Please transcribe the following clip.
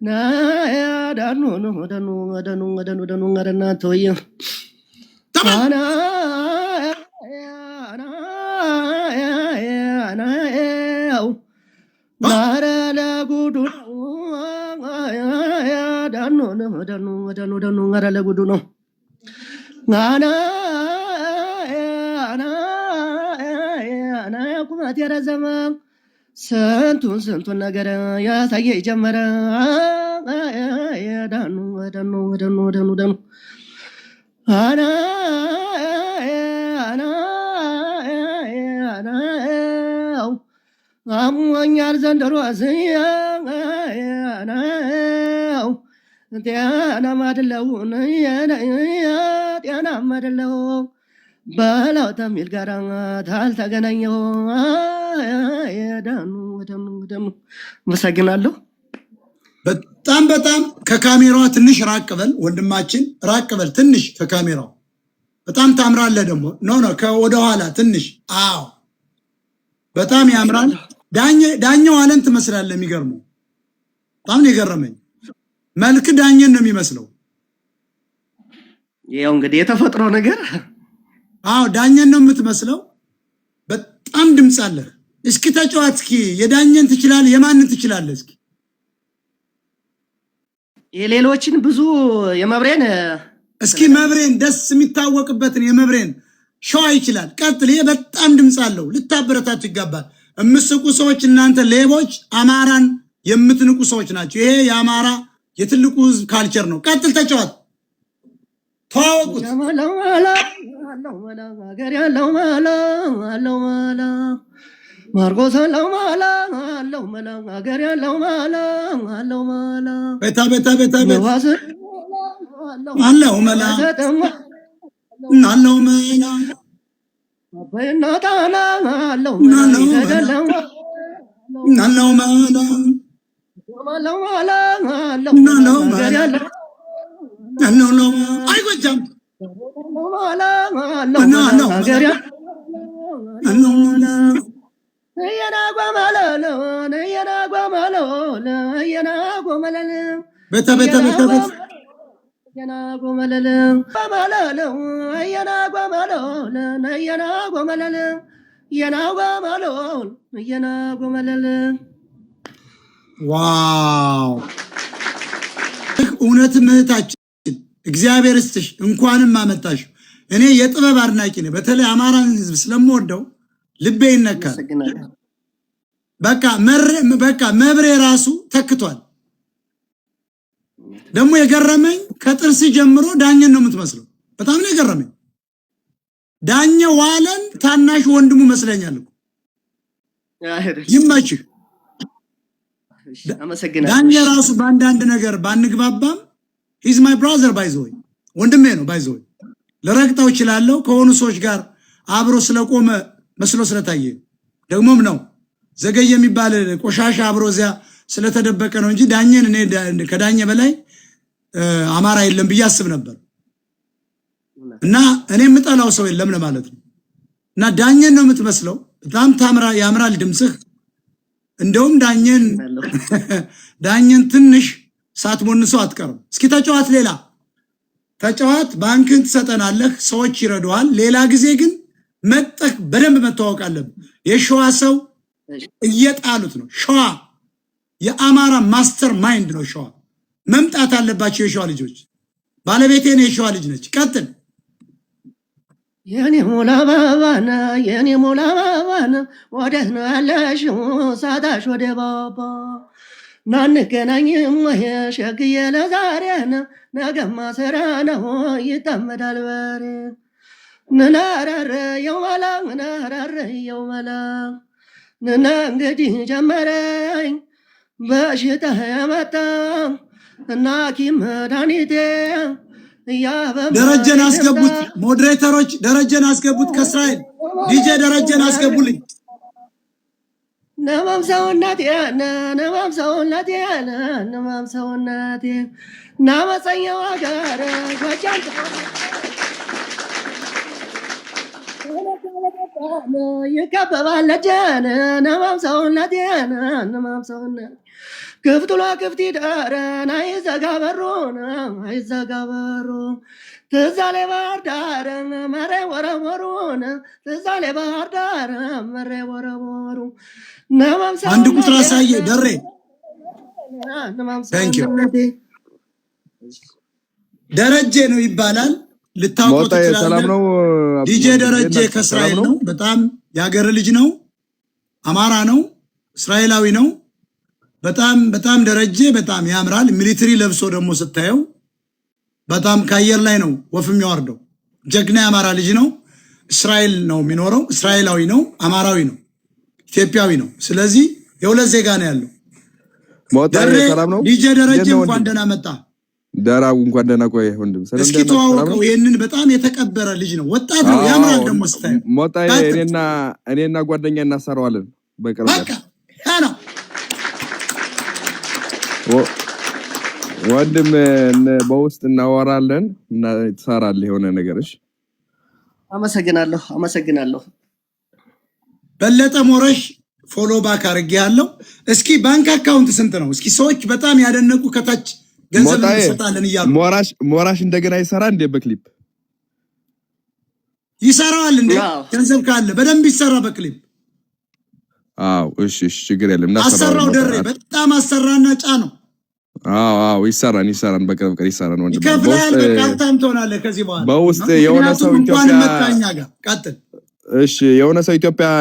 na danu no danu na toy ana nara la gudu danu ngara la gudu no ngana ana kuma tiara zaman ስንቱን ነገር ያሳየ ጀመረ ደኑ አና አሞኛል ዘንድሮ ጤናም አይደለሁ ጤናም አይደለሁ በላው ተሚል ጋር ታልተገናኘሁ ደኑ መሰግናለሁ። በጣም ከካሜራዋ ትንሽ ራቅ በል ወንድማችን፣ ራቅ በል ትንሽ ከካሜራው። በጣም ታምራለህ ደግሞ ኖ ከወደ ኋላ ትንሽ። አዎ በጣም ያምራል። ዳኘው አለን ትመስላለህ። የሚገርመው በጣም ነው የገረመኝ። መልክ ዳኘን ነው የሚመስለው። ያው እንግዲህ የተፈጥሮ ነገር። አዎ ዳኘን ነው የምትመስለው። በጣም ድምፅ አለህ። እስኪ ተጫዋት። እስኪ የዳኘን ትችላለህ? የማንን ትችላለህ? እስኪ የሌሎችን ብዙ የመብሬን እስኪ መብሬን ደስ የሚታወቅበትን የመብሬን ሸዋ ይችላል። ቀጥል። ይሄ በጣም ድምፅ አለው። ልታበረታቱ ይገባል። የምትስቁ ሰዎች እናንተ ሌቦች፣ አማራን የምትንቁ ሰዎች ናቸው። ይሄ የአማራ የትልቁ ህዝብ ካልቸር ነው። ቀጥል፣ ተጫዋት፣ ተዋወቁት። ማርቆስ አለው ማላ አለው ማላ አገር ያለው ማላ አለው ማላ ቤታ አለው ማላ አለው ማላ በእናታና አለው ማላ ይገደለው አለው ማላ አለው ማላ አለው አገር ያለው አለው አይጎጃም ማላ አለው አገር ያለው አለው ማላ ቤታ ዋው! እውነት እህታችን እግዚአብሔር ይስጥሽ፣ እንኳንም አመጣሽ። እኔ የጥበብ አድናቂ ነኝ። በተለይ አማራን ህዝብ ስለምወደው ልቤ ይነካል። በቃ መብሬ ራሱ ተክቷል። ደግሞ የገረመኝ ከጥርስ ጀምሮ ዳኘን ነው የምትመስለው። በጣም ነው የገረመኝ። ዳኘ ዋለን ታናሽ ወንድሙ መስለኛል። ይመችህ። ዳኘ ራሱ በአንዳንድ ነገር ባንግባባም ሂዝ ማይ ብራዘር ባይዘወይ ወንድሜ ነው ባይዘወይ። ለረግጣው እችላለሁ ከሆኑ ሰዎች ጋር አብሮ ስለቆመ መስሎ ስለታየ ደግሞም ነው ዘገየ የሚባል ቆሻሻ አብሮ እዚያ ስለተደበቀ ነው እንጂ ዳኘን እኔ ከዳኘ በላይ አማራ የለም ብዬ አስብ ነበር። እና እኔ የምጠላው ሰው የለም ለማለት ነው። እና ዳኘን ነው የምትመስለው። በጣም ያምራል ድምጽህ። እንደውም ዳኘን ትንሽ ሳትሞንሰው አትቀርም። እስኪ ተጫዋት፣ ሌላ ተጫዋት። ባንክን ትሰጠናለህ፣ ሰዎች ይረዱሃል። ሌላ ጊዜ ግን መጠቅ በደንብ መተዋወቅ አለብን። የሸዋ ሰው እየጣሉት ነው። ሸዋ የአማራ ማስተር ማይንድ ነው። ሸዋ መምጣት አለባቸው የሸዋ ልጆች። ባለቤቴን የሸዋ ልጅ ነች። ቀጥል። የኔ ሞላ ባባና ወዴት ነው ያለሽው? ሳታሽ ወደ ባባ ናንገናኝም ሸግዬ ለዛሬን ነገማ ስራ ነው ይጠመዳል በሬ ነናረረየው መላ ነና እንግዲህ ጀመረኝ በሽታ ያመጣ እና ሐኪም መድኃኒቴ ደረጀን አስገቡት። ሞዴሬተሮች ደረጀን አስገቡት። ከእስራኤል ዲጄ ደረጀን አስገቡልኝ። ነማም ሰውነቴ ናመፀኛው ሀገር ጎጃም ይከበባል ደጀን ነማም ሰውነቴ ክፍቱላ ክፍቲ ዳረን አይዘጋ በሩን አይዘጋ በሩ ትዛሌ ባህር ዳር መሬ ወረወሩን ትዛሌ ባህር ዳር መሬ ወረወሩ አንድ ቁጥር አሳየ ደሬ ደረጀ ነው ይባላል። ልታውቁት ትችላላችሁ። ዲጄ ደረጀ ከእስራኤል ነው። በጣም ያገረ ልጅ ነው። አማራ ነው። እስራኤላዊ ነው። በጣም በጣም ደረጀ በጣም ያምራል። ሚሊተሪ ለብሶ ደግሞ ስታየው በጣም ከአየር ላይ ነው ወፍ የሚያወርደው። ጀግና የአማራ ልጅ ነው። እስራኤል ነው የሚኖረው። እስራኤላዊ ነው። አማራዊ ነው። ኢትዮጵያዊ ነው። ስለዚህ የሁለት ዜጋ ነው ያለው። ዲጄ ደረጀ እንኳን ደህና መጣ። ዳራው እንኳን ደህና ቆየ ወንድም። እስኪ ተዋወቀው። ይሄንን በጣም የተቀበረ ልጅ ነው። ወጣት ነው። ያምራል ደግሞ ስታየው። ሞጣዬ እኔና ጓደኛ እናሰራዋለን በቅርብ። በቃ ያ ነው ወንድም። በውስጥ እናወራለን እና ትሰራለህ የሆነ ነገርሽ። አመሰግናለሁ። በለጠ ሞረሽ ፎሎ ባክ አድርጌያለሁ። እስኪ ባንክ አካውንት ስንት ነው? እስኪ ሰዎች በጣም ያደነቁ ከታች ገንዘብ እንሰጣለን እያሉ ሞራሽ እንደገና ይሰራ እንደ በክሊፕ ይሰራል እንዴ? ገንዘብ ካለ በደንብ ይሰራ በክሊፕ። አዎ እሺ ችግር የለም። አሰራው ደሬ በጣም አሰራና ጫነው። አዎ ይሰራን በቅርብ ይሰራን ወንድም። ይከፍላል። በቃታም ትሆናለህ ከዚህ በኋላ በውስጥ የሆነ ሰው ኢትዮጵያ እንኳን መጣኛ ጋር ቀጥል። እሺ የሆነ ሰው ኢትዮጵያ